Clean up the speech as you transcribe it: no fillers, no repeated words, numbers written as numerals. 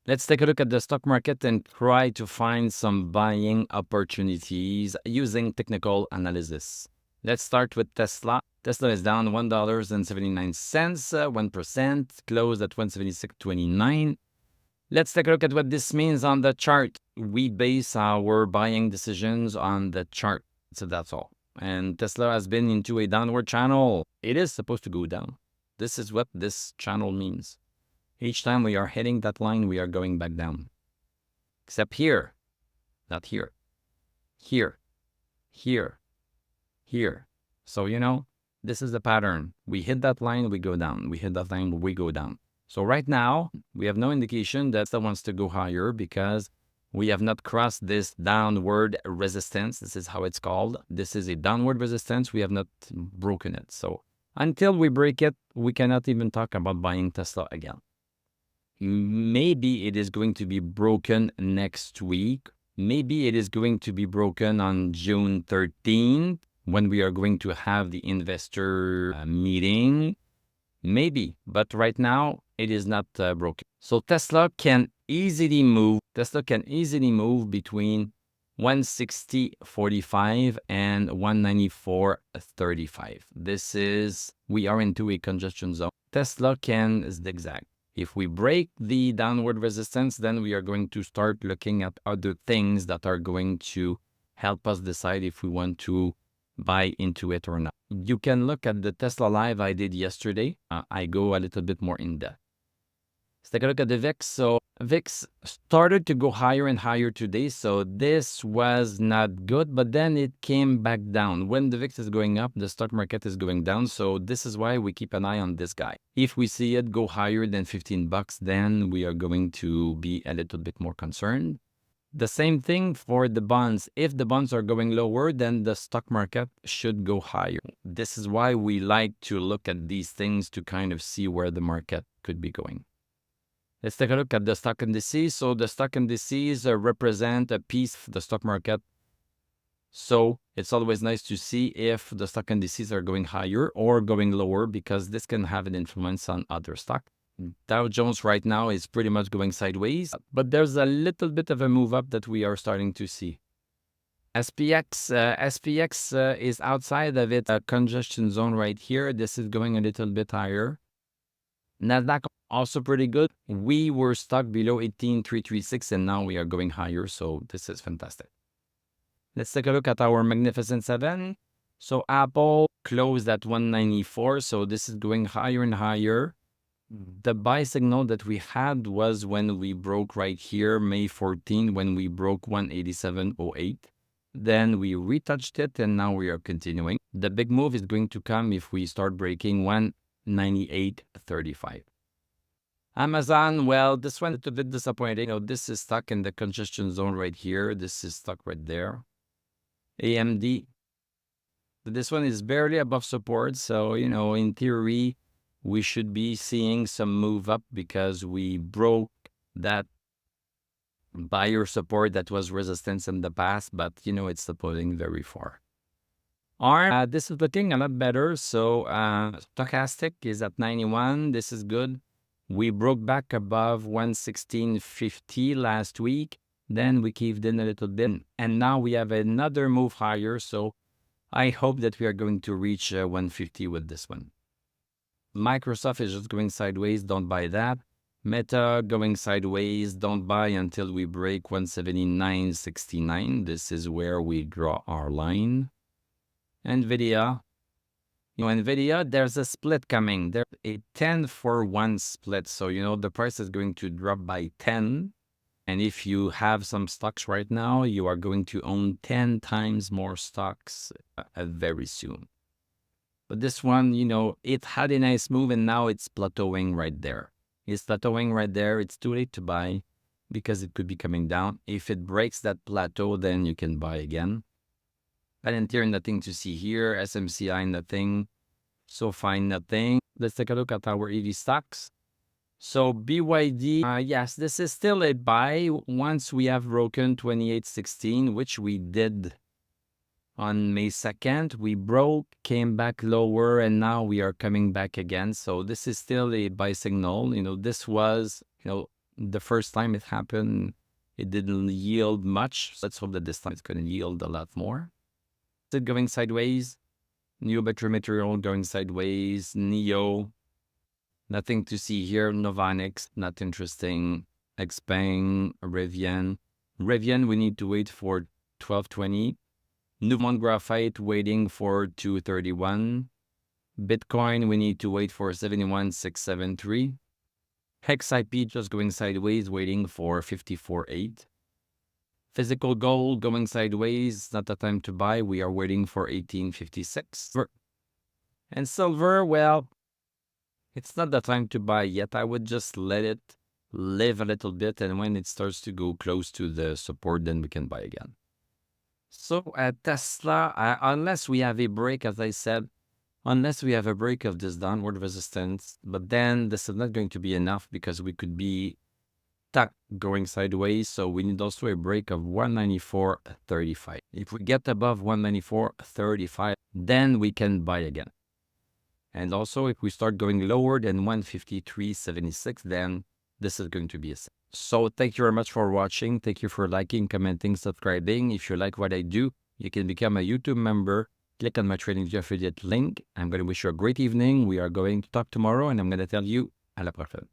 Let's take a look at the stock market and try to find some buying opportunities using technical analysis. Let's start with Tesla. Tesla is down $1.79, 1%, closed at 176.29. Let's take a look at what this means on the chart. We base our buying decisions on the chart, so that's all. And Tesla has been into a downward channel. It is supposed to go down. This is what this channel means. Each time we are hitting that line, we are going back down. Except here, not here, here, here, here. So, this is the pattern. We hit that line, we go down. We hit that line, we go down. So right now, we have no indication that it wants to go higher because we have not crossed this downward resistance. This is how it's called. This is a downward resistance. We have not broken it. So until we break it, we cannot even talk about buying Tesla again. Maybe it is going to be broken next week. Maybe it is going to be broken on June 13th when we are going to have the investor meeting. Maybe, but right now it is not broken. So Tesla can easily move between 160.45 and 194.35. We are into a congestion zone. Tesla can zigzag. If we break the downward resistance, then we are going to start looking at other things that are going to help us decide if we want to buy into it or not. You can look at the Tesla live I did yesterday. I go a little bit more in depth. Let's take a look at the VIX. So VIX started to go higher and higher today. So this was not good, but then it came back down. When the VIX is going up, the stock market is going down. So this is why we keep an eye on this guy. If we see it go higher than $15, then we are going to be a little bit more concerned. The same thing for the bonds. If the bonds are going lower, then the stock market should go higher. This is why we like to look at these things to kind of see where the market could be going. Let's take a look at the stock indices. So the stock indices represent a piece of the stock market. So it's always nice to see if the stock indices are going higher or going lower because this can have an influence on other stocks. Dow Jones right now is pretty much going sideways, but there's a little bit of a move up that we are starting to see. SPX is outside of its congestion zone right here. This is going a little bit higher. Nasdaq also pretty good. We were stuck below 18,336 and now we are going higher. So this is fantastic. Let's take a look at our Magnificent Seven. So Apple closed at 194. So this is going higher and higher. The buy signal that we had was when we broke right here, May 14, when we broke 187.08. Then we retouched it and now we are continuing. The big move is going to come if we start breaking 198.35. Amazon, well, this one is a bit disappointing. This is stuck in the congestion zone right here. This is stuck right there. AMD, this one is barely above support. So, in theory, we should be seeing some move up because we broke that buyer support that was resistance in the past, but it's supporting very far. ARM, this is looking a lot better. So stochastic is at 91. This is good. We broke back above 116.50 last week. Then we caved in a little bit, and now we have another move higher. So I hope that we are going to reach 150 with this one. Microsoft is just going sideways. Don't buy that. Meta going sideways. Don't buy until we break 179.69. This is where we draw our line. NVIDIA. NVIDIA, there's a split coming. There's a 10-for-1 split. So, the price is going to drop by 10. And if you have some stocks right now, you are going to own 10 times more stocks very soon. But this one, it had a nice move and now it's plateauing right there. It's plateauing right there. It's too late to buy because it could be coming down. If it breaks that plateau, then you can buy again. Palantir, nothing to see here. SMCI, nothing. SoFi, nothing. Let's take a look at our EV stocks. So BYD, yes, this is still a buy once we have broken 28.16, which we did on May 2nd. We broke, came back lower, and now we are coming back again. So this is still a buy signal. This was, The first time it happened, it didn't yield much. Let's hope that this time it's going to yield a lot more. Is it going sideways? New battery material going sideways. Neo, nothing to see here. Novanix, not interesting. Xpeng, Rivian. Rivian, we need to wait for 1220. Newmont Graphite waiting for 231. Bitcoin, we need to wait for 71,673. HexIP just going sideways, waiting for 54.8. Physical gold going sideways, not the time to buy. We are waiting for 1856. And silver, well, it's not the time to buy yet. I would just let it live a little bit, and when it starts to go close to the support, then we can buy again. So at Tesla, unless we have a break, as I said, unless we have a break of this downward resistance, but then this is not going to be enough because we could be stuck going sideways. So we need also a break of 194.35. If we get above 194.35, then we can buy again. And also if we start going lower than 153.76, then this is going to be a sell. So thank you very much for watching. Thank you for liking, commenting, subscribing. If you like what I do, you can become a YouTube member. Click on my TradingView affiliate link. I'm going to wish you a great evening. We are going to talk tomorrow, and I'm going to tell you à la prochaine.